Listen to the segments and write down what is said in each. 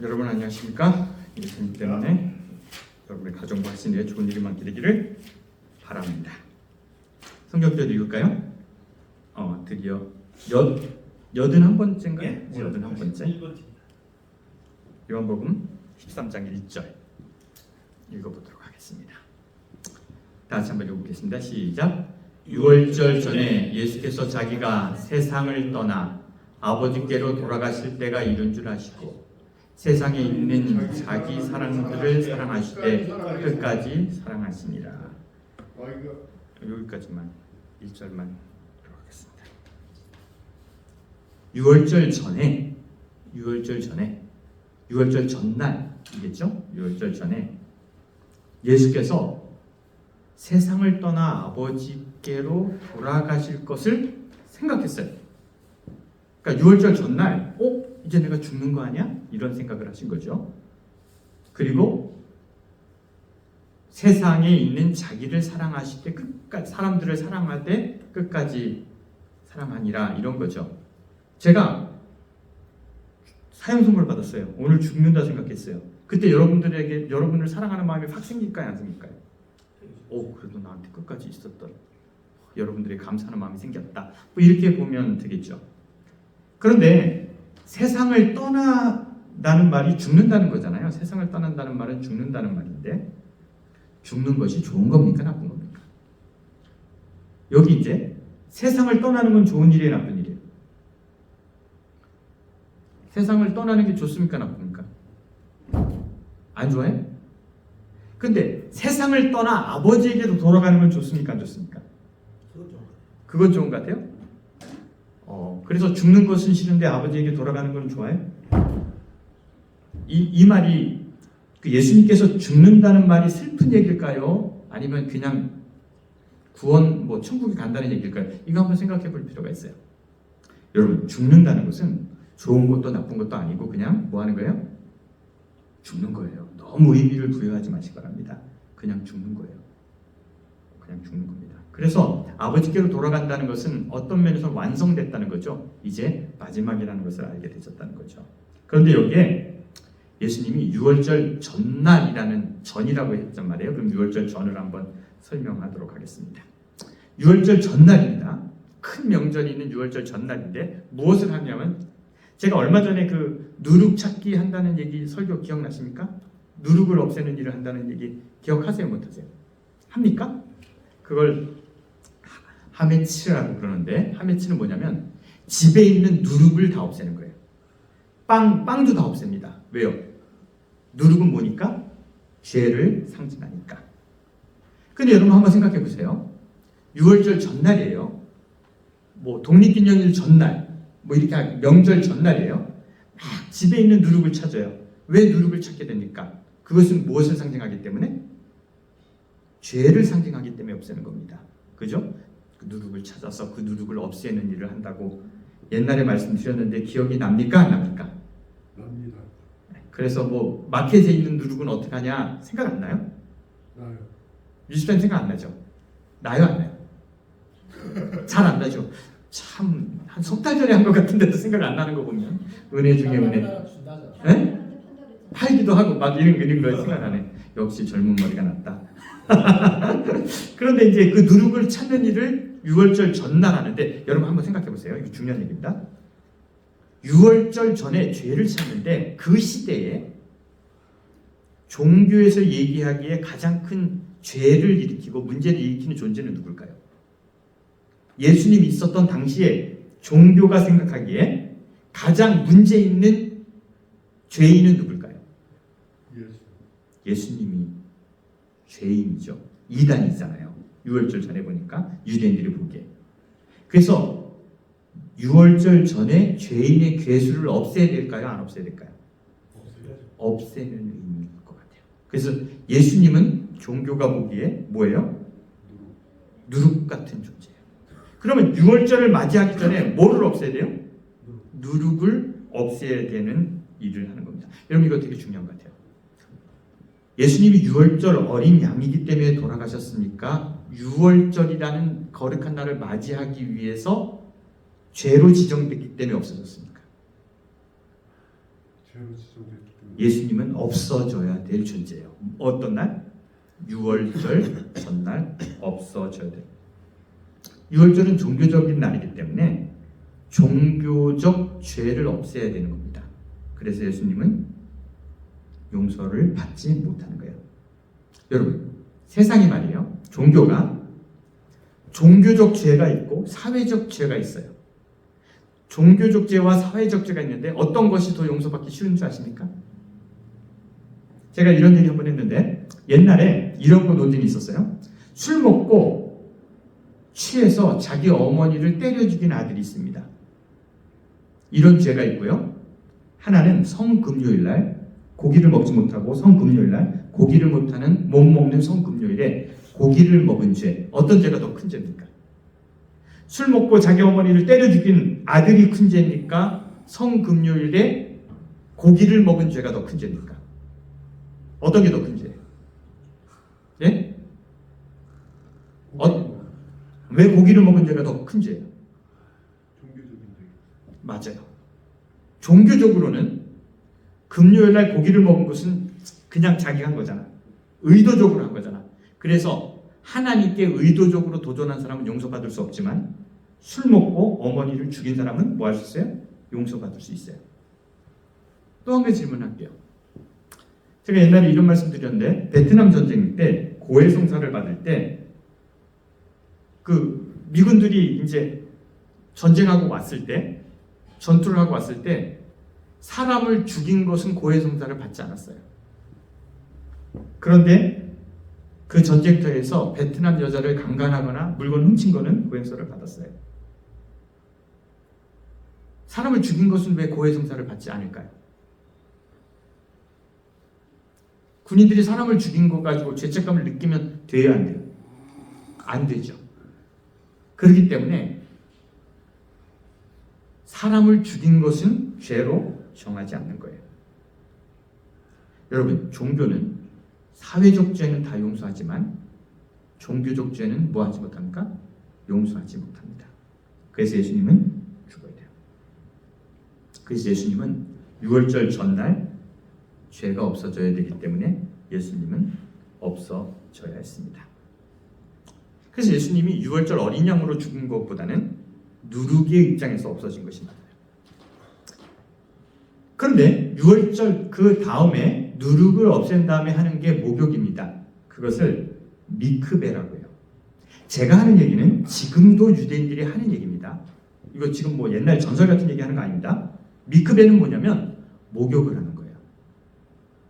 여러분 안녕하십니까? 예수님 때문에 여러분의 가정과 하시는 좋은 일이 되기를 바랍니다. 성경절 읽을까요? 드디어 81번째인가요? 예, 81번째. 요한복음 13장 1절 읽어보도록 하겠습니다. 다시 한번 읽어보겠습니다. 시작. 유월절 전에 예수께서 자기가 세상을 떠나 아버지께로 돌아가실 때가 이른 줄 아시고 세상에 있는 자기 사랑들을 사랑하시되 끝까지 사랑하시니라. 여기까지만 1절만 들어가겠습니다. 유월절 전날이겠죠? 유월절 전에 예수께서 세상을 떠나 아버지께로 돌아가실 것을 생각했어요. 그러니까 유월절 전날 이제 내가 죽는 거 아니야? 이런 생각을 하신 거죠. 그리고 세상에 있는 자기를 사랑하실 때 끝까지, 사람들을 사랑할 때 끝까지 사랑하니라, 이런 거죠. 제가 사형 선고를 받았어요. 오늘 죽는다 생각했어요. 그때 여러분을 사랑하는 마음이 확 생길까요, 안 생길까요? 그래도 나한테 끝까지 있었던 여러분들의 감사하는 마음이 생겼다, 뭐 이렇게 보면 되겠죠. 그런데 세상을 떠나다는 말이 죽는다는 거잖아요. 세상을 떠난다는 말은 죽는다는 말인데, 죽는 것이 좋은 겁니까, 나쁜 겁니까? 여기 이제 세상을 떠나는 건 좋은 일이에요, 나쁜 일이에요? 세상을 떠나는 게 좋습니까, 나쁩니까? 안 좋아요? 근데 세상을 떠나 아버지에게로 돌아가는 건 좋습니까, 안 좋습니까? 그건 좋은 것 같아요? 그래서 죽는 것은 싫은데 아버지에게 돌아가는 건 좋아요? 이 말이 예수님께서 죽는다는 말이 슬픈 얘기일까요? 아니면 그냥 구원, 천국에 간다는 얘기일까요? 이거 한번 생각해 볼 필요가 있어요. 여러분, 죽는다는 것은 좋은 것도 나쁜 것도 아니고 그냥 뭐 하는 거예요? 죽는 거예요. 너무 의미를 부여하지 마시기 바랍니다. 그냥 죽는 거예요. 그냥 죽는 겁니다. 그래서 아버지께로 돌아간다는 것은 어떤 면에서 완성됐다는 거죠. 이제 마지막이라는 것을 알게 되셨다는 거죠. 그런데 여기에 예수님이 유월절 전날이라는, 전이라고 했단 말이에요. 그럼 유월절 전을 한번 설명하도록 하겠습니다. 유월절 전날입니다. 큰 명절이 있는 유월절 전날인데 무엇을 하냐면, 제가 얼마 전에 그 누룩 찾기 한다는 얘기 설교 기억나십니까? 누룩을 없애는 일을 한다는 얘기 기억하세요, 못하세요? 합니까? 그걸 하메치라고 그러는데, 하메치는 뭐냐면 집에 있는 누룩을 다 없애는 거예요. 빵도 다 없앱니다. 왜요? 누룩은 뭐니까? 죄를 상징하니까. 근데 여러분 한번 생각해 보세요. 6월절 전날이에요. 독립기념일 전날, 이렇게 명절 전날이에요. 막 집에 있는 누룩을 찾아요. 왜 누룩을 찾게 됩니까? 그것은 무엇을 상징하기 때문에? 죄를 상징하기 때문에 없애는 겁니다. 그죠? 그 누룩을 찾아서 그 누룩을 없애는 일을 한다고 옛날에 말씀드렸는데 기억이 납니까? 안 납니까? 납니다. 그래서 마켓에 있는 누룩은 어떻게 하냐? 생각 안 나요? 나요. 유스팬 생각 안 나죠? 나요, 안 나요? 잘 안 나죠? 참, 한 석 달 전에 한 것 같은데도 생각 안 나는 거 보면 은혜 중에 은혜. 네? 팔기도 하고 이런 거 생각나네. 역시 젊은 머리가 낫다. 그런데 이제 그 누룩을 찾는 일을 6월절 전날 하는데, 여러분 한번 생각해 보세요. 이거 중요한 얘기입니다. 6월절 전에 죄를 찾는데, 그 시대에 종교에서 얘기하기에 가장 큰 죄를 일으키고 문제를 일으키는 존재는 누굴까요? 예수님이 있었던 당시에 종교가 생각하기에 가장 문제 있는 죄인은 누굴까요? 예수님이 죄인이죠. 이단이잖아요. 6월절 전에 보니까 유대인들이 보기에. 그래서 6월절 전에 죄인의 괴수를 없애야 될까요? 안 없애야 될까요? 없애는 의미일 것 같아요. 그래서 예수님은 종교가 보기에 뭐예요? 누룩 같은 존재예요. 그러면 6월절을 맞이하기 전에 뭐를 없애야 돼요? 누룩을 없애야 되는 일을 하는 겁니다. 여러분, 이거 되게 중요한 것 같아요. 예수님이 6월절 어린 양이기 때문에 돌아가셨습니까? 6월절이라는 거룩한 날을 맞이하기 위해서 죄로 지정됐기 때문에 없어졌습니까? 죄로 지정됐기 때문에. 예수님은 없어져야 될 존재예요. 어떤 날? 6월절 전날 없어져야 돼요. 6월절은 종교적인 날이기 때문에 종교적 죄를 없애야 되는 겁니다. 그래서 예수님은 용서를 받지 못하는 거예요. 여러분, 세상이 말이에요. 종교가 종교적 죄가 있고 사회적 죄가 있어요. 종교적 죄와 사회적 죄가 있는데 어떤 것이 더 용서받기 쉬운 줄 아십니까? 제가 이런 얘기 한번 했는데 옛날에 이런 거 논쟁이 있었어요. 술 먹고 취해서 자기 어머니를 때려 죽인 아들이 있습니다. 이런 죄가 있고요. 하나는 성금요일날 고기를 먹지 못하고 성금요일날 고기를 못하는 못 먹는 성금요일에 고기를 먹은 죄. 어떤 죄가 더 큰 죄입니까? 술 먹고 자기 어머니를 때려 죽인 아들이 큰 죄입니까? 성금요일에 고기를 먹은 죄가 더 큰 죄입니까? 어떤 게 더 큰 죄예요? 예? 왜 고기를 먹은 죄가 더 큰 죄예요? 종교적인 죄. 맞아요. 종교적으로는 금요일날 고기를 먹은 것은 그냥 자기가 한 거잖아. 의도적으로 한 거잖아. 그래서 하나님께 의도적으로 도전한 사람은 용서받을 수 없지만 술 먹고 어머니를 죽인 사람은 뭐 할 수 있어요? 용서받을 수 있어요. 또 한 가지 질문할게요. 제가 옛날에 이런 말씀 드렸는데 베트남 전쟁 때 고해성사를 받을 때 그 미군들이 이제 전쟁하고 왔을 때 전투를 하고 왔을 때 사람을 죽인 것은 고해성사를 받지 않았어요. 그런데 그 전쟁터에서 베트남 여자를 강간하거나 물건 훔친 거는 고해성사를 받았어요. 사람을 죽인 것은 왜 고해성사를 받지 않을까요? 군인들이 사람을 죽인 것 가지고 죄책감을 느끼면 돼야 안 돼요? 안 되죠. 그렇기 때문에 사람을 죽인 것은 죄로 정하지 않는 거예요. 여러분, 종교는 사회적 죄는 다 용서하지만 종교적 죄는 뭐 하지 못합니까? 용서하지 못합니다. 그래서 예수님은 죽어야 돼요. 그래서 예수님은 6월절 전날 죄가 없어져야 되기 때문에 예수님은 없어져야 했습니다. 그래서 예수님이 6월절 어린 양으로 죽은 것보다는 누룩의 입장에서 없어진 것이 맞아요. 그런데 6월절 그 다음에 누룩을 없앤 다음에 하는 게 목욕입니다. 그것을 미크베라고 해요. 제가 하는 얘기는 지금도 유대인들이 하는 얘기입니다. 이거 지금 뭐 옛날 전설 같은 얘기하는 거 아닙니다. 미크베는 뭐냐면 목욕을 하는 거예요.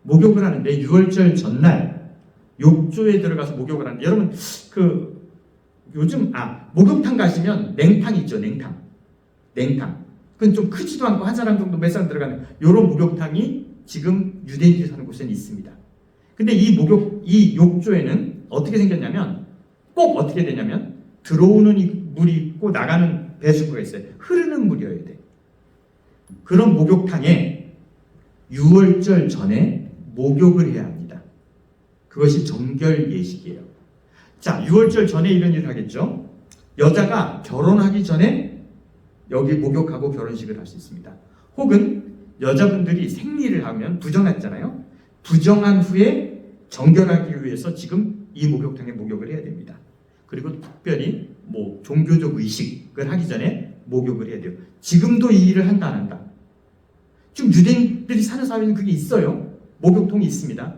목욕을 하는데 6월절 전날 욕조에 들어가서 목욕을 하는데 여러분 그 요즘 목욕탕 가시면 냉탕 있죠. 냉탕. 그건 좀 크지도 않고 한 사람 정도 몇 사람 들어가는 이런 목욕탕이 지금 유대인들이 사는 곳에는 있습니다. 근데 이 욕조에는 어떻게 생겼냐면 꼭 어떻게 되냐면 들어오는 물이 있고 나가는 배수구가 있어요. 흐르는 물이어야 돼. 그런 목욕탕에 6월절 전에 목욕을 해야 합니다. 그것이 정결 예식이에요. 자, 6월절 전에 이런 일을 하겠죠. 여자가 결혼하기 전에 여기 목욕하고 결혼식을 할 수 있습니다. 혹은 여자분들이 생리를 하면 부정했잖아요. 부정한 후에 정결하기 위해서 지금 이 목욕탕에 목욕을 해야 됩니다. 그리고 특별히 뭐 종교적 의식을 하기 전에 목욕을 해야 돼요. 지금도 이 일을 한다 안 한다? 지금 유대인들이 사는 사회는 그게 있어요. 목욕통이 있습니다.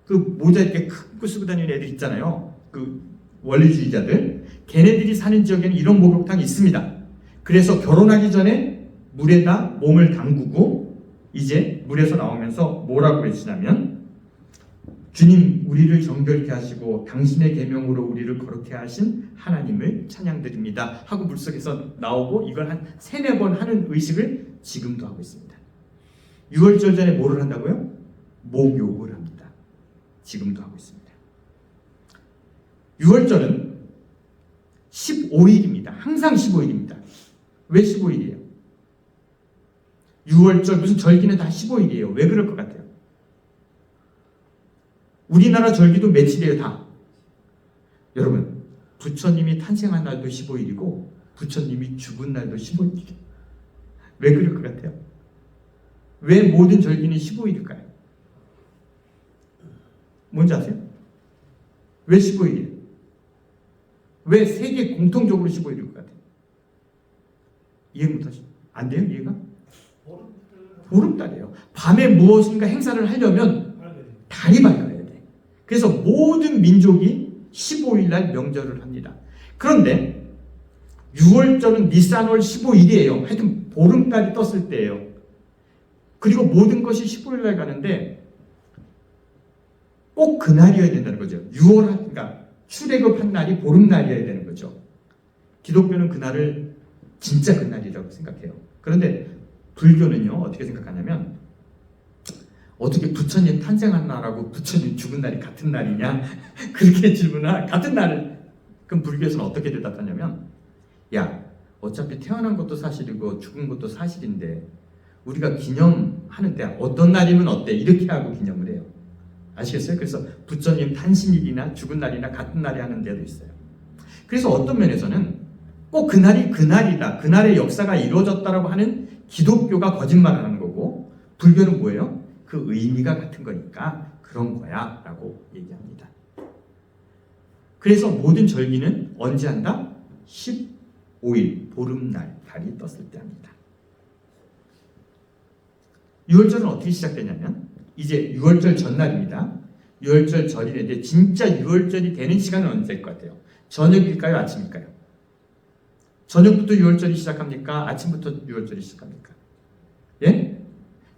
그 모자 이렇게 큰 거 쓰고 다니는 애들 있잖아요. 그 원리주의자들. 걔네들이 사는 지역에는 이런 목욕탕이 있습니다. 그래서 결혼하기 전에 물에다 몸을 담그고 이제 물에서 나오면서 뭐라고 외치냐면 주님 우리를 정결케 하시고 당신의 계명으로 우리를 거룩케 하신 하나님을 찬양드립니다 하고 물속에서 나오고 이걸 한 3-4번 하는 의식을 지금도 하고 있습니다. 6월절 전에 뭐를 한다고요? 목욕을 합니다. 지금도 하고 있습니다. 6월절은 15일입니다. 항상 15일입니다. 왜 15일이에요? 6월절 무슨 절기는 다 15일이에요. 왜 그럴 것 같아요? 우리나라 절기도 며칠이에요 다? 여러분 부처님이 탄생한 날도 15일이고 부처님이 죽은 날도 15일이에요. 왜 그럴 것 같아요? 왜 모든 절기는 15일일까요? 뭔지 아세요? 왜 15일이에요? 왜 세계 공통적으로 15일일 것 같아요? 이해 못하시죠? 안 돼요? 이해가? 보름달이에요. 밤에 무엇인가 행사를 하려면 달이 밝아야 돼. 그래서 모든 민족이 15일 날 명절을 합니다. 그런데 6월절은 니산월 15일이에요. 하여튼 보름달이 떴을 때예요. 그리고 모든 것이 15일 날 가는데 꼭 그날이어야 된다는 거죠. 6월, 그러니까 출애굽한 날이 보름날이어야 되는 거죠. 기독교는 그날을 진짜 그날이라고 생각해요. 그런데 불교는요, 어떻게 생각하냐면, 어떻게 부처님 탄생한 날하고 부처님 죽은 날이 같은 날이냐? 그렇게 질문을, 같은 날을, 그럼 불교에서는 어떻게 대답하냐면, 야, 어차피 태어난 것도 사실이고 죽은 것도 사실인데, 우리가 기념하는데 어떤 날이면 어때? 이렇게 하고 기념을 해요. 아시겠어요? 그래서 부처님 탄신일이나 죽은 날이나 같은 날에 하는 데도 있어요. 그래서 어떤 면에서는 꼭 그날이 그날이다, 그날의 역사가 이루어졌다라고 하는 기독교가 거짓말을 하는 거고, 불교는 뭐예요? 그 의미가 같은 거니까 그런 거야 라고 얘기합니다. 그래서 모든 절기는 언제 한다? 15일 보름날 달이 떴을 때 합니다. 6월절은 어떻게 시작되냐면 이제 6월절 전날입니다. 6월절 절인데 진짜 6월절이 되는 시간은 언제일 것 같아요? 저녁일까요? 아침일까요? 저녁부터 6월절이 시작합니까? 아침부터 6월절이 시작합니까? 예?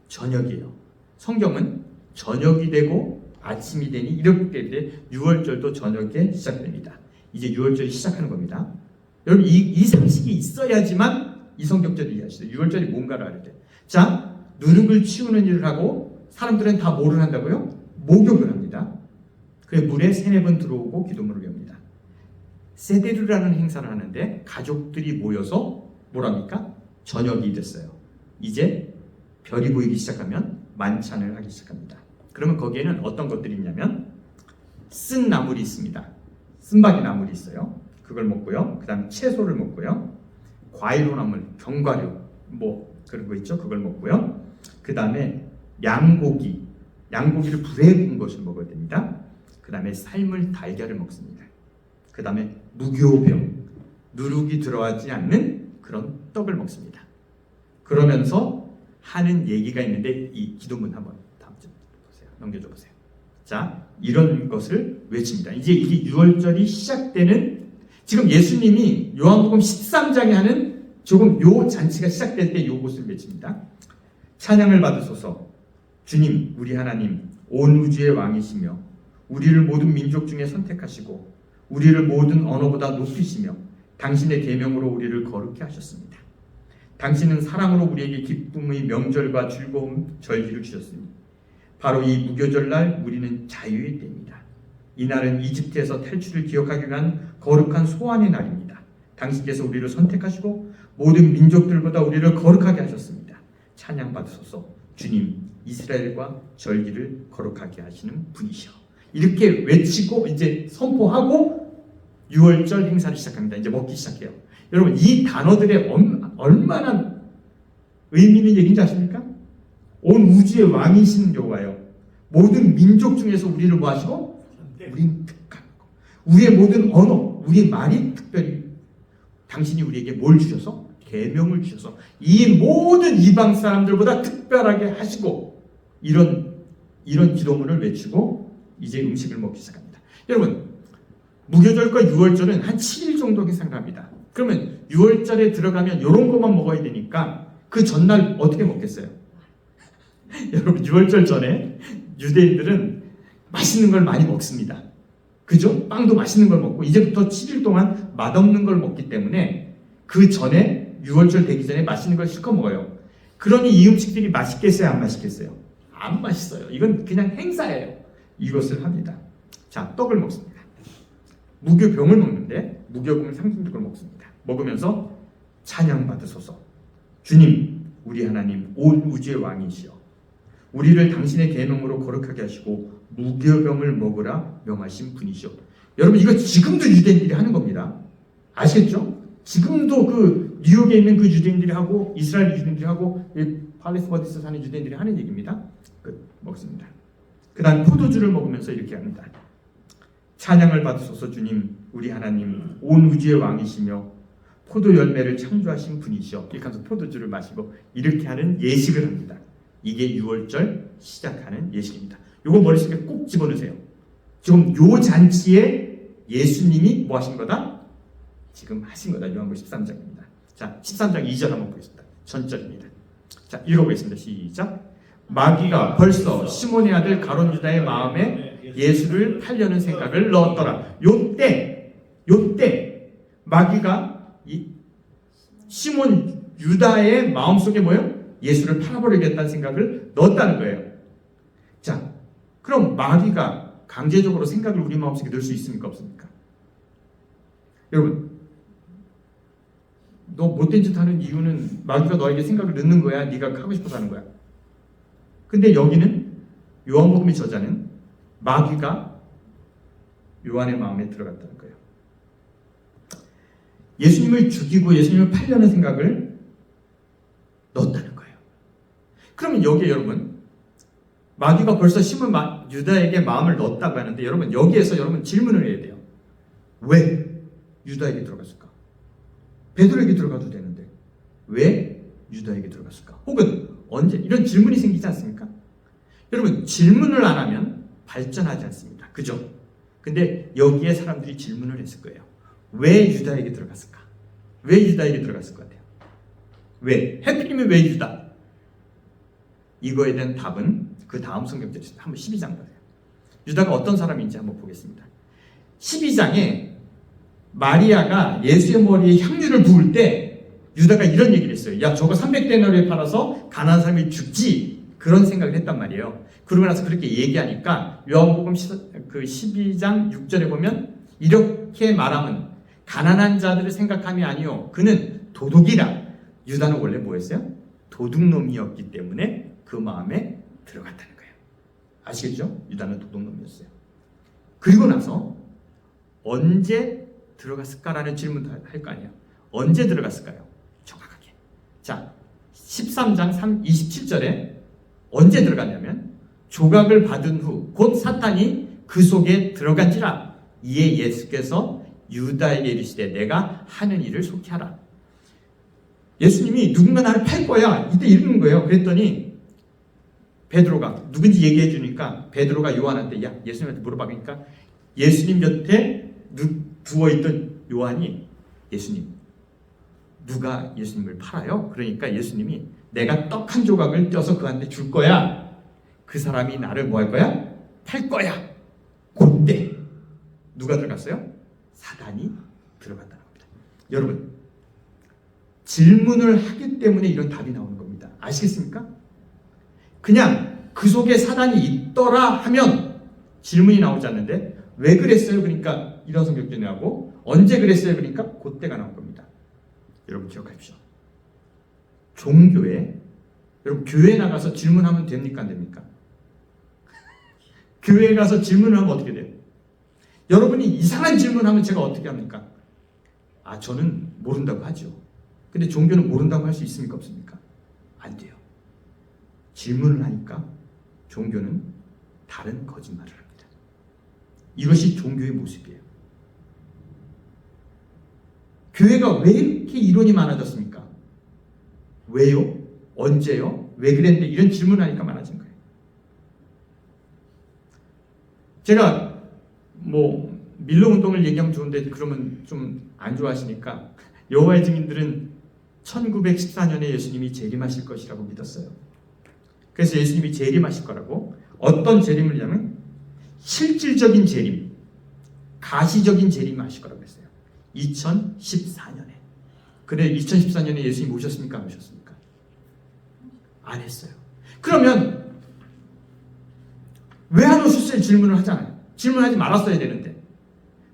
저녁이에요. 성경은 저녁이 되고 아침이 되니 이렇게 돼 6월절도 저녁에 시작됩니다. 이제 6월절이 시작하는 겁니다. 여러분 이 상식이 있어야지만 이 성경절을 이해하시죠. 6월절이 뭔가를 알아야 돼. 자, 누룩을 치우는 일을 하고 사람들은 다 뭐를 한다고요? 목욕을 합니다. 그래 물에 3-4번 들어오고 기도문을 외웁니다. 세데르라는 행사를 하는데 가족들이 모여서 뭐랍니까? 저녁이 됐어요. 이제 별이 보이기 시작하면 만찬을 하기 시작합니다. 그러면 거기에는 어떤 것들이 있냐면 쓴 나물이 있습니다. 쓴바기 나물이 있어요. 그걸 먹고요. 그 다음 채소를 먹고요. 과일로 나물, 견과류 뭐 그런 거 있죠. 그걸 먹고요. 그 다음에 양고기를 불에 구운 것을 먹어야 됩니다. 그 다음에 삶을 달걀을 먹습니다. 그 다음에 무교병, 누룩이 들어가지 않는 그런 떡을 먹습니다. 그러면서 하는 얘기가 있는데 이 기도문 한번 다음 좀 보세요. 넘겨줘 보세요. 자, 이런 것을 외칩니다. 이제 이게 6월절이 시작되는, 지금 예수님이 요한복음 13장에 하는 조금 요 잔치가 시작될 때 요것을 외칩니다. 찬양을 받으소서. 주님, 우리 하나님, 온 우주의 왕이시며 우리를 모든 민족 중에 선택하시고 우리를 모든 언어보다 높이시며 당신의 계명으로 우리를 거룩히 하셨습니다. 당신은 사랑으로 우리에게 기쁨의 명절과 즐거움 절기를 주셨으니 바로 이 무교절날 우리는 자유의 때입니다. 이 날은 이집트에서 탈출을 기억하기 위한 거룩한 소환의 날입니다. 당신께서 우리를 선택하시고 모든 민족들보다 우리를 거룩하게 하셨습니다. 찬양 받으소서. 주님, 이스라엘과 절기를 거룩하게 하시는 분이시여. 이렇게 외치고 이제 선포하고 6월절 행사를 시작합니다. 이제 먹기 시작해요. 여러분 이 단어들의 얼마나 의미 있는 얘기인지 아십니까? 온 우주의 왕이신 여호와요. 모든 민족 중에서 우리를 뭐 하시고? 우리는 특한 거. 우리의 모든 언어, 우리의 말이 특별히 당신이 우리에게 뭘 주셔서? 계명을 주셔서 이 모든 이방 사람들보다 특별하게 하시고 이런 기도문을 외치고 이제 음식을 먹기 시작합니다. 여러분 무교절과 6월절은 한 7일 정도 계산을 합니다. 그러면 6월절에 들어가면 이런 것만 먹어야 되니까 그 전날 어떻게 먹겠어요? 여러분 6월절 전에 유대인들은 맛있는 걸 많이 먹습니다. 그죠? 빵도 맛있는 걸 먹고 이제부터 7일 동안 맛없는 걸 먹기 때문에 그 전에 6월절 되기 전에 맛있는 걸 실컷 먹어요. 그러니 이 음식들이 맛있겠어요? 안 맛있겠어요? 안 맛있어요. 이건 그냥 행사예요. 이것을 합니다. 자, 떡을 먹습니다. 무교병을 먹는데 무교병을 상징적으로 먹습니다. 먹으면서 찬양 받으소서. 주님, 우리 하나님, 온 우주의 왕이시여. 우리를 당신의 계명으로 거룩하게 하시고 무교병을 먹으라 명하신 분이시여. 여러분 이거 지금도 유대인들이 하는 겁니다. 아시겠죠? 지금도 그 뉴욕에 있는 그 유대인들이 하고 이스라엘 유대인들이 하고 팔레스버디스 사는 유대인들이 하는 얘기입니다. 먹습니다. 그 다음 포도주를 먹으면서 이렇게 합니다. 찬양을 받으소서 주님, 우리 하나님, 온 우주의 왕이시며 포도 열매를 창조하신 분이시여. 이렇게 하면서 포도주를 마시고 이렇게 하는 예식을 합니다. 이게 6월절 시작하는 예식입니다. 이거 머릿속에 꼭 집어넣으세요. 지금 요 잔치에 예수님이 뭐 하신 거다? 지금 하신 거다. 요한복음 13장입니다. 자, 13장 2절 한번 보겠습니다. 전절입니다. 자, 읽어보겠습니다. 시작. 마귀가 벌써 시몬의 아들 가룟 유다의 마음에 예수를 팔려는 생각을 넣었더라. 요때 마귀가 이 시몬 유다의 마음속에 뭐예요? 예수를 팔아버리겠다는 생각을 넣었다는 거예요. 자, 그럼 마귀가 강제적으로 생각을 우리 마음속에 넣을 수 있습니까? 없습니까? 여러분, 너 못된 짓 하는 이유는 마귀가 너에게 생각을 넣는 거야? 네가 하고 싶어서 하는 거야? 근데 여기는 요한복음의 저자는 마귀가 요한의 마음에 들어갔다는 거예요. 예수님을 죽이고 예수님을 팔려는 생각을 넣었다는 거예요. 그러면 여기에 여러분, 마귀가 벌써 시몬 유다에게 마음을 넣었다고 하는데 여러분, 여기에서 여러분 질문을 해야 돼요. 왜 유다에게 들어갔을까? 베드로에게 들어가도 되는데 왜 유다에게 들어갔을까? 혹은 언제? 이런 질문이 생기지 않습니까? 여러분, 질문을 안 하면 발전하지 않습니다. 그죠? 근데 여기에 사람들이 질문을 했을 거예요. 왜 유다에게 들어갔을까? 왜 유다에게 들어갔을 것 같아요? 왜? 해필이면 왜 유다? 이거에 대한 답은 그 다음 성경절에 있습니다. 한번 12장 보세요. 유다가 어떤 사람인지 한번 보겠습니다. 12장에 마리아가 예수의 머리에 향유를 부을 때 유다가 이런 얘기를 했어요. 야, 저거 300데나리오에 팔아서 가난한 사람이 죽지. 그런 생각을 했단 말이에요. 그러고 나서 그렇게 얘기하니까 요한복음 12장 6절에 보면 이렇게 말하면 가난한 자들을 생각함이 아니요 그는 도둑이라. 유다는 원래 뭐였어요? 도둑놈이었기 때문에 그 마음에 들어갔다는 거예요. 아시겠죠? 유다는 도둑놈이었어요. 그리고 나서 언제 들어갔을까라는 질문도 할 거 아니에요. 언제 들어갔을까요? 정확하게. 자, 13장 27절에 언제 들어갔냐면 조각을 받은 후 곧 사탄이 그 속에 들어간지라. 이에 예수께서 유다에게 이르시되 내가 하는 일을 속히 하라. 예수님이 누군가 나를 팔 거야. 이때 이러는 거예요. 그랬더니 베드로가 누군지 얘기해 주니까 베드로가 요한한테 야, 예수님한테 물어봐. 그러니까 예수님 곁에 누워있던 요한이 예수님, 누가 예수님을 팔아요? 그러니까 예수님이 내가 떡 한 조각을 떼어서 그한테 줄 거야. 그 사람이 나를 뭐 할 거야? 팔 거야. 그때 누가 들어갔어요? 사단이 들어간다는 겁니다. 여러분, 질문을 하기 때문에 이런 답이 나오는 겁니다. 아시겠습니까? 그냥 그 속에 사단이 있더라 하면 질문이 나오지 않는데 왜 그랬어요? 그러니까 이런 성격들이 나오고 언제 그랬어요? 그러니까 그때가 나온 겁니다. 여러분 기억하십시오. 종교에 여러분 교회 나가서 질문하면 됩니까? 안 됩니까? 교회에 가서 질문을 하면 어떻게 돼요? 여러분이 이상한 질문하면 제가 어떻게 합니까? 아, 저는 모른다고 하죠. 근데 종교는 모른다고 할 수 있습니까? 없습니까? 안 돼요. 질문을 하니까 종교는 다른 거짓말을 합니다. 이것이 종교의 모습이에요. 교회가 왜 이렇게 이론이 많아졌습니까? 왜요? 언제요? 왜 그랬는데 이런 질문을 하니까 많아진 거예요. 제가 뭐 밀러 운동을 얘기하면 좋은데 그러면 좀 안 좋아하시니까 여호와의 증인들은 1914년에 예수님이 재림하실 것이라고 믿었어요. 그래서 예수님이 재림하실 거라고 어떤 재림을 하냐면 실질적인 재림, 가시적인 재림을 하실 거라고 했어요. 2014년에. 그래 2014년에 예수님이 오셨습니까? 안 오셨습니까? 안 했어요. 그러면 왜 안 오셨어요? 질문을 하잖아요. 질문하지 말았어야 되는데.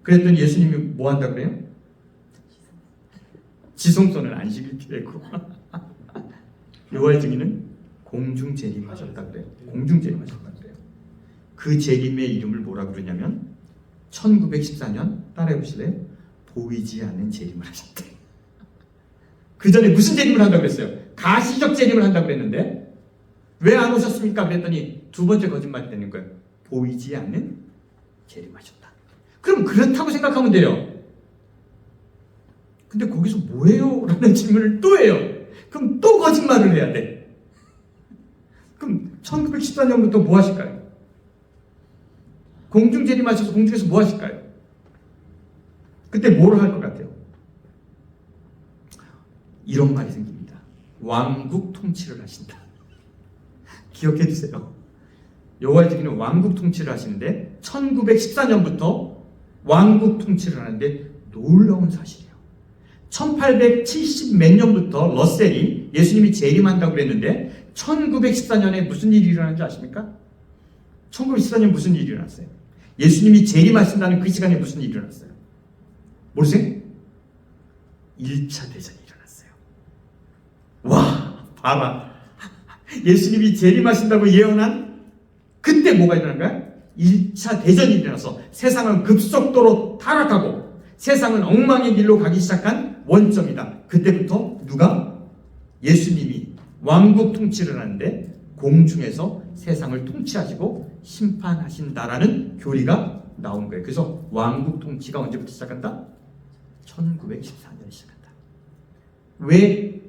그랬더니 예수님이 뭐 한다 그래요? 지성소는 안식일 기대고 여호와의 증인은 공중 재림하셨다 그래요. 공중 재림하셨다 그래요. 그 재림의 이름을 뭐라 그러냐면 1914년 따라해 보실래요? 보이지 않는 재림을 하셨대. 그 전에 무슨 재림을 한다고 그랬어요? 가시적 재림을 한다고 그랬는데 왜 안 오셨습니까? 그랬더니 두 번째 거짓말이 되는 거예요. 보이지 않는 재림하셨다. 그럼 그렇다고 생각하면 돼요. 근데 거기서 뭐예요? 라는 질문을 또 해요. 그럼 또 거짓말을 해야 돼. 그럼 1914년부터 뭐 하실까요? 공중 재림하셔서 공중에서 뭐 하실까요? 그때 뭘 할 것 같아요? 이런 말이 생깁니다. 왕국 통치를 하신다. 기억해 주세요. 여호와의 증인은 왕국 통치를 하시는데 1914년부터 왕국 통치를 하는데 놀라운 사실이에요. 1870 몇 년부터 러셀이 예수님이 재림한다고 그랬는데 1914년에 무슨 일이 일어난 줄 아십니까? 1914년 무슨 일이 일어났어요? 예수님이 재림하신다는 그 시간에 무슨 일이 일어났어요? 모르세요? 1차 대전이 일어났어요. 와, 봐라. 예수님이 재림하신다고 예언한 그때 뭐가 일어난 거야? 1차 대전이 일어나서 세상은 급속도로 타락하고 세상은 엉망의 길로 가기 시작한 원점이다. 그때부터 누가? 예수님이 왕국 통치를 하는데 공중에서 세상을 통치하시고 심판하신다라는 교리가 나온 거예요. 그래서 왕국 통치가 언제부터 시작한다? 1914년에 시작한다. 왜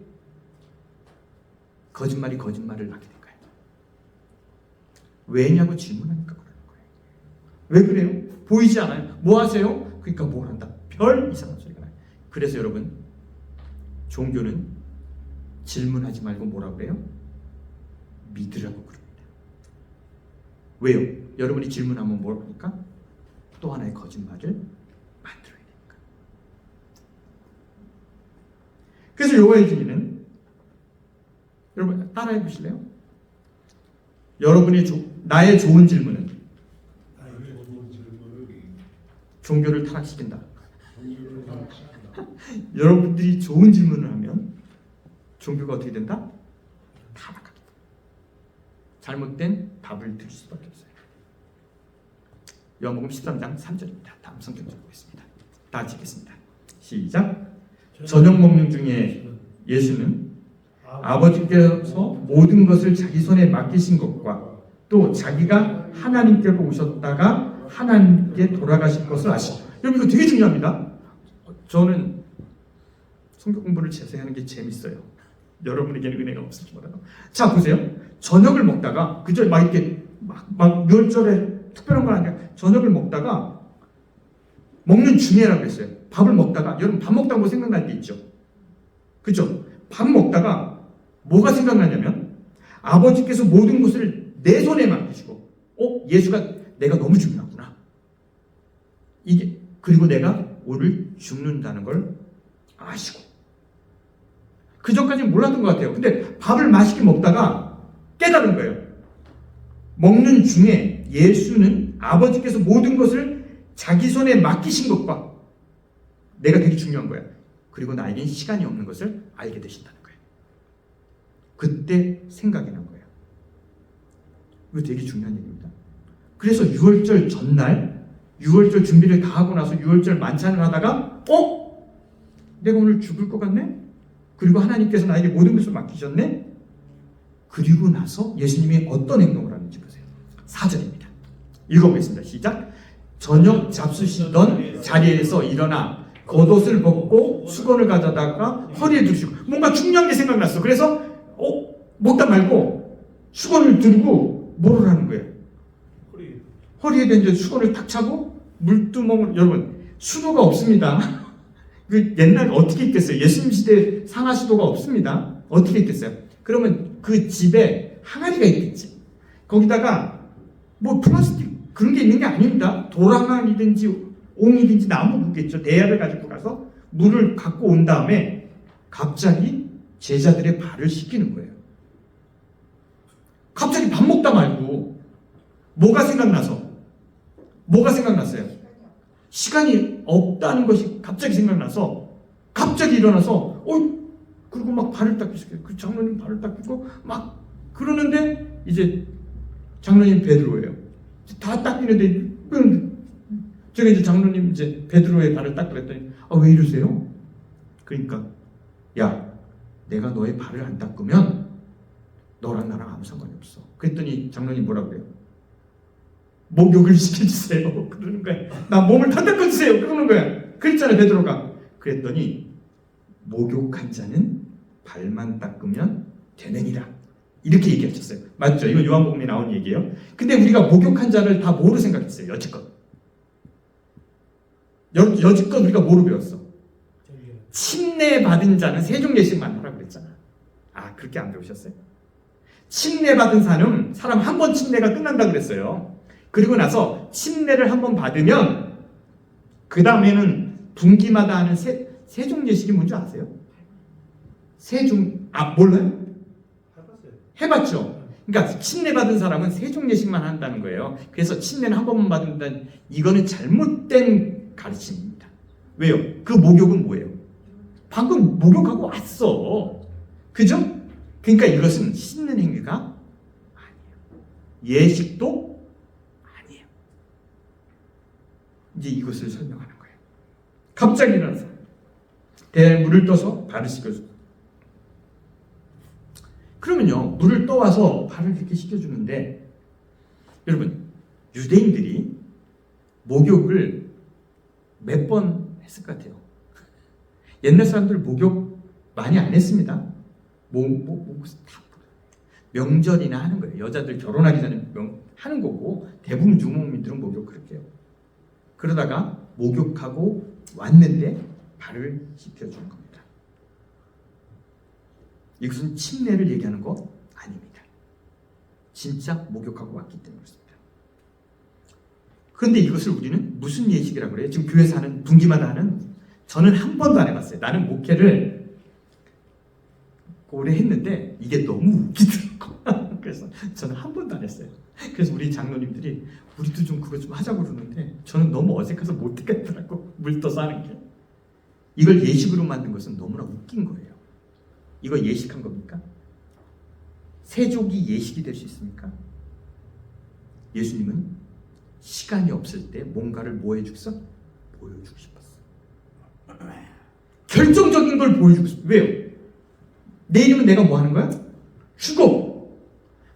거짓말이 거짓말을 하게 될까요? 왜냐고 질문하니까 그러는 거예요. 왜 그래요? 보이지 않아요? 뭐 하세요? 그러니까 뭘 한다? 별 이상한 소리가 나요. 그래서 여러분, 종교는 질문하지 말고 뭐라고 그래요? 믿으라고 그럽니다. 왜요? 여러분이 질문하면 뭘 하니까? 또 하나의 거짓말을 만들어야 되니까. 그래서 여호와의 증인은 여러분 따라해 보실래요? 여러분이 나의 좋은 질문은 종교를 타락시킨다. 여러분들이 좋은 질문을 하면 종교가 어떻게 된다? 타락하게 된다. 잘못된 답을 드릴 수밖에 없어요. 요한복음 13장 3절입니다. 다음 성경 좀 보겠습니다. 다 같이 읽겠습니다. 시작. 저녁 먹는 중에 예수는 아버지께서 모든 것을 자기 손에 맡기신 것과 또 자기가 하나님께로 오셨다가 하나님께 돌아가실 것을 아시고. 여러분 이거 되게 중요합니다. 저는 성경 공부를 자세히 하는 게 재밌어요. 여러분에게는 은혜가 없을지 몰라도. 자 보세요. 저녁을 먹다가 그저 막 이렇게 막 유월절에 특별한 건 아니라 저녁을 먹다가 먹는 중에라고 했어요. 밥을 먹다가 여러분 밥 먹다가 뭐 생각날 게 있죠. 그죠? 밥 먹다가 뭐가 생각나냐면 아버지께서 모든 것을 내 손에 맡기시고 예수가 내가 너무 중요하구나. 이게 그리고 내가 오늘 죽는다는 걸 아시고 그 전까지는 몰랐던 것 같아요. 근데 밥을 맛있게 먹다가 깨달은 거예요. 먹는 중에 예수는 아버지께서 모든 것을 자기 손에 맡기신 것과 내가 되게 중요한 거야. 그리고 나에겐 시간이 없는 것을 알게 되신다는 거예요. 그때 생각이 난 거예요. 이거 되게 중요한 얘기입니다. 그래서 6월절 전날 6월절 준비를 다 하고 나서 6월절 만찬을 하다가 내가 오늘 죽을 것 같네? 그리고 하나님께서 나에게 모든 것을 맡기셨네? 그리고 나서 예수님이 어떤 행동을 하는지 보세요. 4절입니다. 읽어보겠습니다. 시작. 저녁 잡수시던 자리에서 일어나 겉옷을 벗고 수건을 가져다가 허리에 두시고 뭔가 중요한 게 생각났어. 그래서 먹다 말고 수건을 들고 뭐를 하는 거예요? 허리에 이제 수건을 탁 차고 물두멍을 여러분 수도가 없습니다. 그 옛날 어떻게 있겠어요? 예수님 시대에 상하수도가 없습니다. 어떻게 있겠어요? 그러면 그 집에 항아리가 있겠지. 거기다가 뭐 플라스틱 그런 게 있는 게 아닙니다. 도랑이든지 옹이든지 나무 그겠죠. 대야를 가지고 가서 물을 갖고 온 다음에 갑자기 제자들의 발을 씻기는 거예요. 갑자기 밥 먹다 말고 뭐가 생각났어요? 시간이 없다는 것이 갑자기 생각나서 갑자기 일어나서 그리고 막 발을 닦으시고 그 장로님 발을 닦고 막 그러는데 이제 장로님 베드로예요. 다 닦이는데 제가 이제 장로님 이제 베드로의 발을 닦으랬더니 왜 이러세요? 그러니까 야 내가 너의 발을 안 닦으면 너랑 나랑 아무 상관이 없어. 그랬더니 장로님 뭐라 그래요? 목욕을 시켜주세요. 그러는 거야. 나 몸을 다 닦아주세요. 그러는 거야. 그랬잖아요, 베드로가. 그랬더니 목욕한 자는 발만 닦으면 되느니라. 이렇게 얘기하셨어요. 맞죠? 이건 요한복음에 나온 얘기예요. 근데 우리가 목욕한 자를 다 뭐로 생각했어요? 여지껏. 여지껏 우리가 뭐로 배웠어? 침례 받은 자는 세종 예식만 하라고 그랬잖아. 아, 그렇게 안 배우셨어요? 침례 받은 사람 한 번 침례가 끝난다 그랬어요. 그리고 나서 침례를 한 번 받으면 그 다음에는 분기마다 하는 세종 예식이 뭔지 아세요? 몰라요? 해봤죠. 그러니까 침례 받은 사람은 세종 예식만 한다는 거예요. 그래서 침례는 한 번만 받는다는 이거는 잘못된 가르침입니다. 왜요? 그 목욕은 뭐예요? 방금 목욕하고 왔어. 그죠? 그러니까 이것은 씻는 행위가 아니에요. 예식도 아니에요. 이제 이것을 설명하는 거예요. 갑자기 일어나서 대야에 물을 떠서 발을 씻겨주고, 그러면요, 물을 떠와서 발을 이렇게 씻겨주는데, 여러분, 유대인들이 목욕을 몇 번 했을 것 같아요? 옛날 사람들 목욕 많이 안 했습니다. 명절이나 하는 거예요. 여자들 결혼하기 전에 하는 거고, 대부분 유목민들은 목욕 그렇게 해요. 그러다가 목욕하고 왔는데 발을 씻겨주는 겁니다. 이것은 침례를 얘기하는 거 아닙니다. 진짜 목욕하고 왔기 때문에 그렇습니다. 그런데 이것을 우리는 무슨 예식이라고 그래요? 지금 교회에서 하는, 분기마다 하는, 저는 한 번도 안 해봤어요. 나는 목회를 오래 했는데 이게 너무 웃기더라고. 그래서 저는 한 번도 안 했어요. 그래서 우리 장로님들이 우리도 좀 그거 좀 하자고 그러는데 저는 너무 어색해서 못 하겠더라고. 물 떠서 하는 게. 이걸 예식으로 만든 것은 너무나 웃긴 거예요. 이거 예식한 겁니까? 세족이 예식이 될 수 있습니까? 예수님은 시간이 없을 때 뭔가를 뭐 해주겠어? 보여주고 싶었어. 결정적인 걸 보여주고 싶어. 왜요? 내일이면 내가 뭐 하는 거야? 죽어.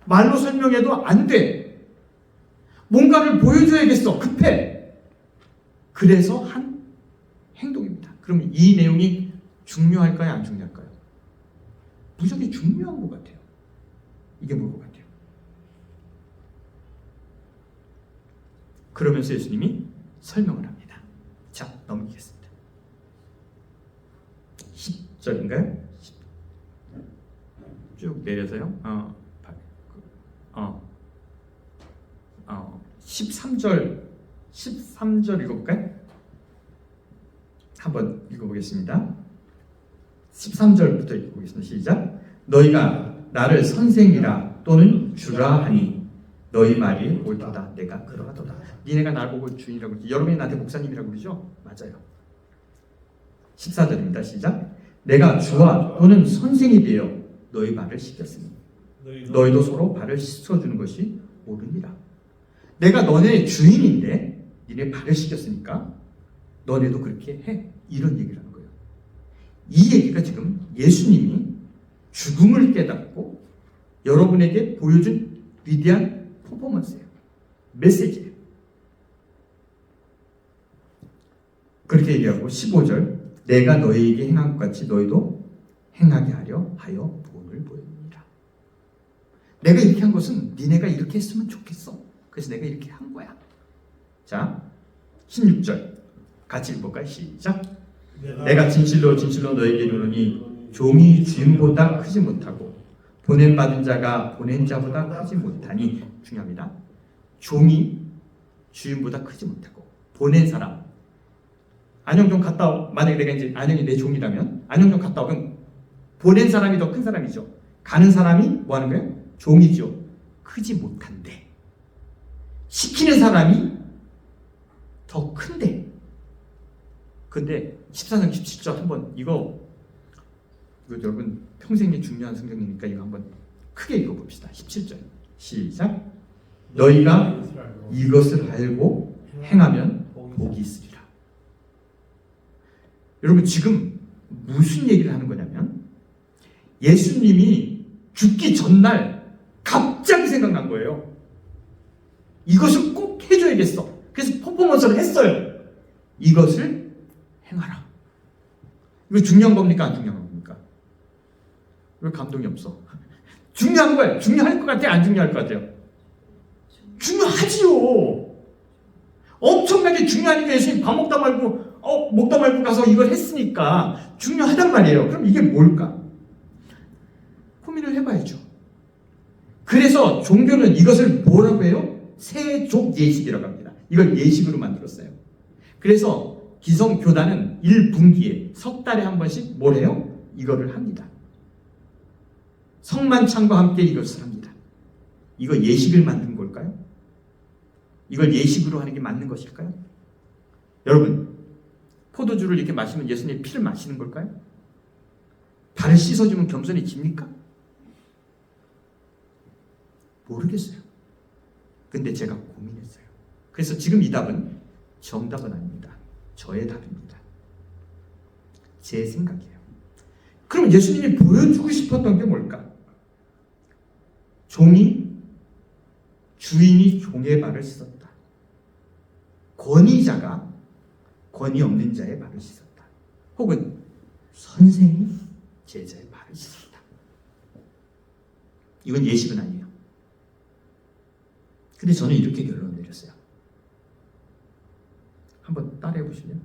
말로 설명해도 안 돼. 뭔가를 보여줘야겠어. 급해. 그래서 한 행동입니다. 그러면 이 내용이 중요할까요? 안 중요할까요? 무척이 중요한 것 같아요. 이게 뭘 것 같아요? 그러면서 예수님이 설명을 합니다. 자, 넘기겠습니다. 10절인가요? 쭉 내려서요. 13절 읽어볼까요? 한번 읽어보겠습니다. 13절부터 읽어보겠습니다. 시작. 너희가 나를 선생이라 또는 주라 하니 너희 말이 옳도다. 내가 그러하도다. 니네가 나를 보고 주인이라고 그러지. 여러분이 나한테 목사님이라고 그러죠? 맞아요. 14절입니다. 시작. 내가 주와 또는 선생이 되어 너희 발을 씻겼으니 너희도 서로 발을 씻어주는 것이 옳으니라. 내가 너네 주인인데 니네 발을 씻겼으니까 너네도 그렇게 해. 이런 얘기를 하는 거예요. 이 얘기가 지금 예수님이 죽음을 깨닫고 여러분에게 보여준 위대한 퍼포먼스예요. 메시지예요. 그렇게 얘기하고 15절 내가 너희에게 행한 것 같이 너희도 행하게 하려 하여 본을 보입니다. 내가 이렇게 한 것은 니네가 이렇게 했으면 좋겠어. 그래서 내가 이렇게 한 거야. 자, 16절 같이 읽어볼까요? 시작. 내가 진실로 진실로 너에게 이르노니 종이 주인보다 크지 못하고 보냄받은 자가 보낸 자보다 크지 못하니. 중요합니다. 종이 주인보다 크지 못하고 보낸 사람, 안녕 좀 갔다 와. 만약에 내가 이제 안녕이 내 종이라면 안녕 좀 갔다 와. 그럼 보낸 사람이 더 큰 사람이죠. 가는 사람이 뭐 하는 거예요? 종이죠. 크지 못한데 시키는 사람이 더 큰데. 근데 14장 17절 한번 이거 여러분 평생에 중요한 성경이니까 이거 한번 크게 읽어봅시다. 17절 시작. 너희가 이것을 알고 행하면 복이 있으리라. 여러분 지금 무슨 얘기를 하는 거냐면 예수님이 죽기 전날 갑자기 생각난 거예요. 이것을 꼭 해줘야겠어. 그래서 퍼포먼스를 했어요. 이것을 행하라. 이거 중요한 겁니까? 안 중요한 겁니까? 왜 감동이 없어? 중요한 거예요. 중요할 것 같아요? 안 중요할 것 같아요? 중요하지요. 엄청나게 중요하니까 예수님 밥 먹다 말고 가서 이걸 했으니까 중요하단 말이에요. 그럼 이게 뭘까? 고민을 해봐야죠. 그래서 종교는 이것을 뭐라고 해요? 세족 예식이라고 합니다. 이걸 예식으로 만들었어요. 그래서 기성교단은 1분기에 석 달에 한 번씩 뭘 해요? 이거를 합니다. 성만찬과 함께 이것을 합니다. 이거 예식을 만든 걸까요? 이걸 예식으로 하는 게 맞는 것일까요? 여러분, 포도주를 이렇게 마시면 예수님의 피를 마시는 걸까요? 발을 씻어주면 겸손해집니까? 모르겠어요. 근데 제가 고민했어요. 그래서 지금 이 답은 정답은 아닙니다. 저의 답입니다. 제 생각이에요. 그럼 예수님이 보여주고 싶었던 게 뭘까? 주인이 종의 발을 씻었다. 권위자가 권위 없는 자의 발을 씻었다. 혹은 선생이 제자의 발을 씻었다. 이건 예식은 아니에요. 근데 저는 이렇게 결론을 내렸어요. 한번 따라해 보실래요?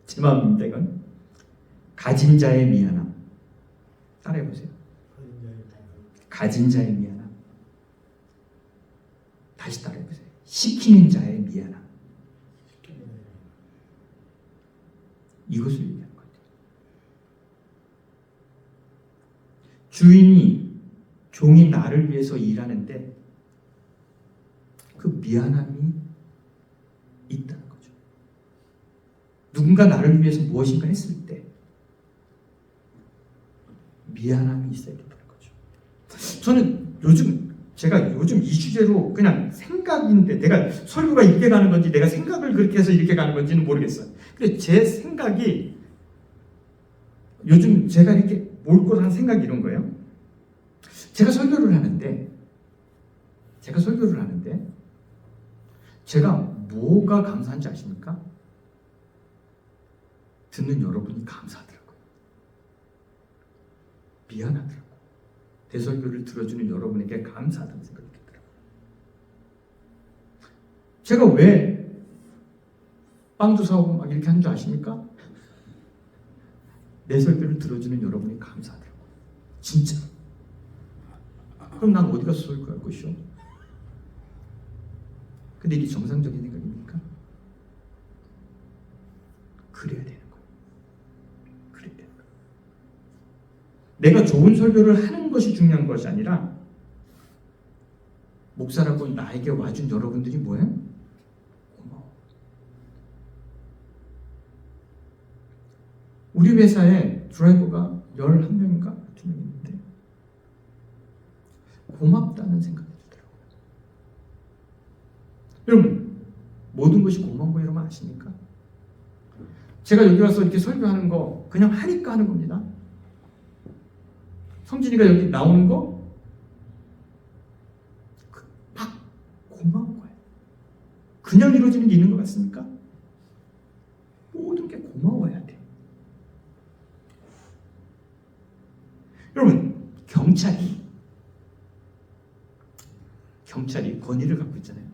제 마음입니다. 이건 가진 자의 미안함. 따라해 보세요. 가진 자의 미안함. 다시 따라해 보세요. 시키는 자의 미안함. 이것을 얘기하는 것 같아요. 종이 나를 위해서 일하는데 그 미안함이 있다는 거죠. 누군가 나를 위해서 무엇인가 했을 때 미안함이 있어야 된다는 거죠. 저는 제가 요즘 이 주제로 그냥 생각인데 내가 설교가 이렇게 가는 건지 내가 생각을 그렇게 해서 이렇게 가는 건지는 모르겠어요. 근데 제 생각이 요즘 제가 이렇게 몰고 한 생각이 이런 거예요. 제가 설교를 하는데 제가 뭐가 감사한지 아십니까? 듣는 여러분이 감사하더라고요. 미안하더라고요. 대설교를 들어주는 여러분에게 감사하다는 생각이 들더라고요. 제가 왜 빵도 사오고 막 이렇게 하는 줄 아십니까? 내 설교를 들어주는 여러분이 감사하더라고요. 진짜. 그럼 난 어디 가서 설교할 것이오? 근데 이게 정상적인 생각입니까? 그래야 되는 거예요. 그래야 되는 거예요. 내가 좋은 설교를 하는 것이 중요한 것이 아니라 목사라고 나에게 와준 여러분들이 뭐예요? 고마워. 우리 회사에 드라이버가 11명인가? 2명 있는데 고맙다는 생각이 들더라고요. 여러분, 모든 것이 고마운 거 여러분 아십니까? 제가 여기 와서 이렇게 설교하는 거 그냥 하니까 하는 겁니다. 성진이가 여기 나오는 거 막 고마운 거예요. 그냥 이루어지는 게 있는 것 같습니까? 모든 게 고마워야 돼. 여러분, 경찰이 권위를 갖고 있잖아요.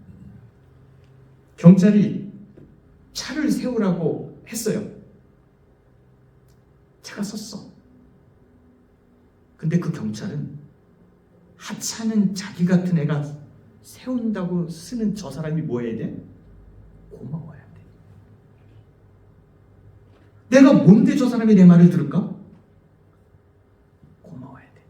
경찰이 차를 세우라고 했어요. 차가 섰어. 근데 그 경찰은 하찮은 자기 같은 애가 세운다고 쓰는 저 사람이 뭐 해야 돼? 고마워야 돼. 내가 뭔데 저 사람이 내 말을 들을까? 고마워야 돼.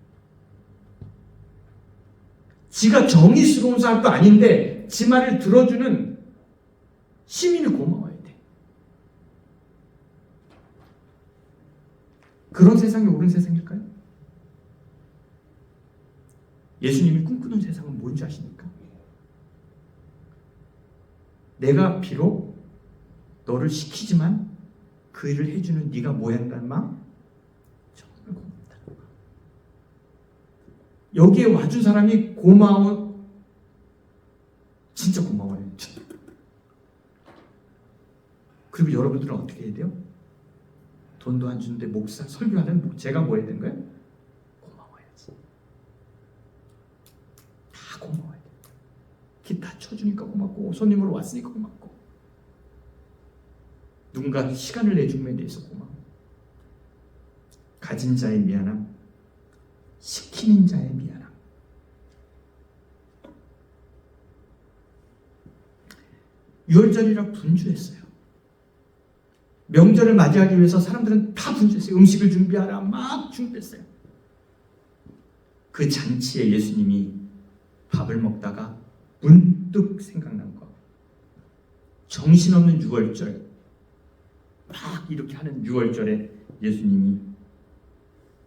지가 정의스러운 사람도 아닌데 지 말을 들어주는 시민이 고마워야 돼. 그런 세상이 옳은 세상일까요? 예수님이 꿈꾸는 세상은 뭔지 아십니까? 내가 비록 너를 시키지만 그 일을 해주는 네가 뭐야 인마? 정말 고맙다. 여기에 와준 사람이 고마워, 진짜 고마워요. 그리고 여러분들은 어떻게 해야 돼요? 돈도 안 주는데 목사 설교하는 제가 뭐 해야 되는 거예요? 고마워야지. 다 고마워야 돼. 기타 쳐주니까 고맙고, 손님으로 왔으니까 고맙고, 누군가 시간을 내줌에 대해서 고마워. 가진 자의 미안함, 시키는 자의 미안함. 유월절이라 분주했어요. 명절을 맞이하기 위해서 사람들은 다 분주했어요. 음식을 준비하라 막 준비했어요. 그 잔치에 예수님이 밥을 먹다가 문득 생각난 거. 정신없는 유월절, 막 이렇게 하는 유월절에 예수님이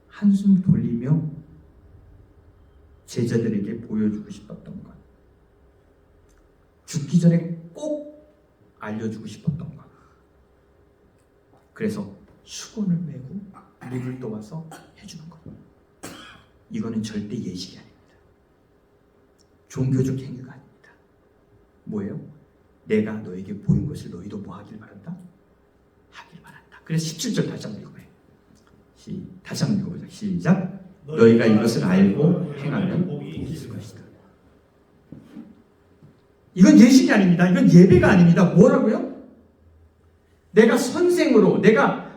한숨 돌리며 제자들에게 보여주고 싶었던 것, 죽기 전에 꼭 알려주고 싶었던 것. 그래서 수건을 메고 물을 떠와서 해주는 것. 이거는 절대 예식이 아닙니다. 종교적 행위가 아닙니다. 뭐예요? 내가 너에게 보인 것을 너희도 뭐 하길 바란다? 하길 바란다. 그래서 17절 다시 한번 읽어봐요. 다시 한번 읽어보자. 시작. 너희가 이것을 알고 행하면 복이 있을 것이다. 이건 예식이 아닙니다. 이건 예배가 아닙니다. 뭐라고요? 내가 선생으로, 내가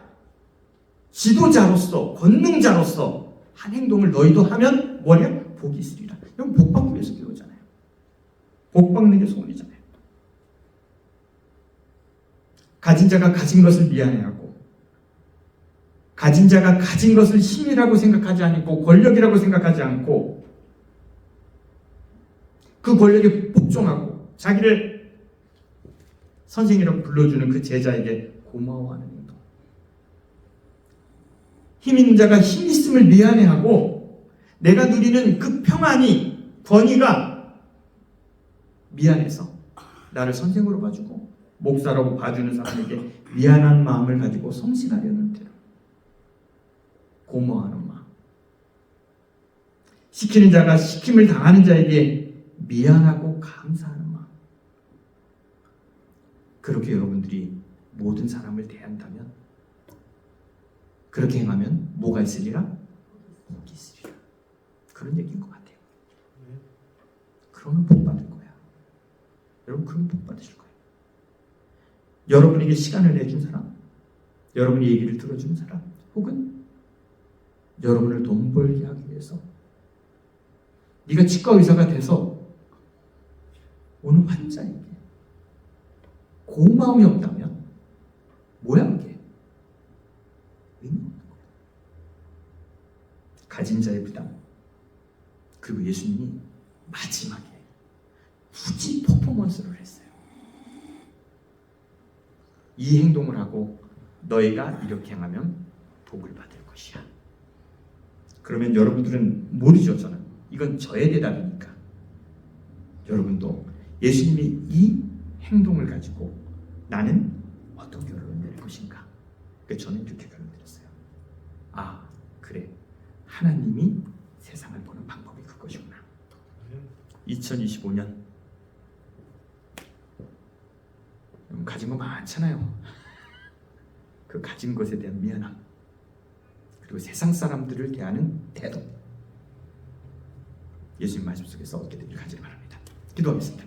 지도자로서, 권능자로서 한 행동을 너희도 하면 뭐냐? 복이 있으리라. 이건 복 받기 위해서 배우잖아요. 복 받는 게 소원이잖아요. 가진 자가 가진 것을 미안해하고, 가진 자가 가진 것을 힘이라고 생각하지 않고, 권력이라고 생각하지 않고, 그 권력에 복종하고 자기를 선생이라고 불러주는 그 제자에게 고마워하는 행동. 힘 있는 자가 힘 있음을 미안해하고, 내가 누리는 그 평안이, 권위가 미안해서 나를 선생으로 봐주고 목사라고 봐주는 사람에게 미안한 마음을 가지고 성실하려는 대로 고마워하는 마음. 시키는 자가 시킴을 당하는 자에게 미안하고 감사하는 마음. 그렇게 여러분들이 모든 사람을 대한다면, 그렇게 행하면 뭐가 있으리라? 복이 있으리라. 그런 얘기인 것 같아요. 그러면 복 받을 거야. 여러분, 그러면 복 받으실 거예요. 여러분에게 시간을 내준 사람, 여러분의 얘기를 들어주는 사람, 혹은 여러분을 돈 벌게 하기 위해서 네가 치과 의사가 돼서 오는 환자에게 고마움이 없다면 뭐야 그게? 의미 없는 거예요. 가진 자의 부담. 그리고 예수님이 마지막에 굳이 퍼포먼스를 했어요. 이 행동을 하고 너희가 이렇게 행하면 복을 받을 것이야. 그러면 여러분들은 모르죠. 저는 이건 저의 대답이니까. 여러분도 예수님이 이 행동을 가지고 나는 어떤 결론을 내릴 것인가? 그러니까 저는 이렇게 결론 내렸어요. 아, 그래. 하나님이 세상을 보는 방법이 그것이구나. 2025년 가진 거 많잖아요. 그 가진 것에 대한 미안함, 그리고 세상 사람들을 대하는 태도, 예수님 말씀 속에서 얻게 되길 간절히 바랍니다. 기도하겠습니다.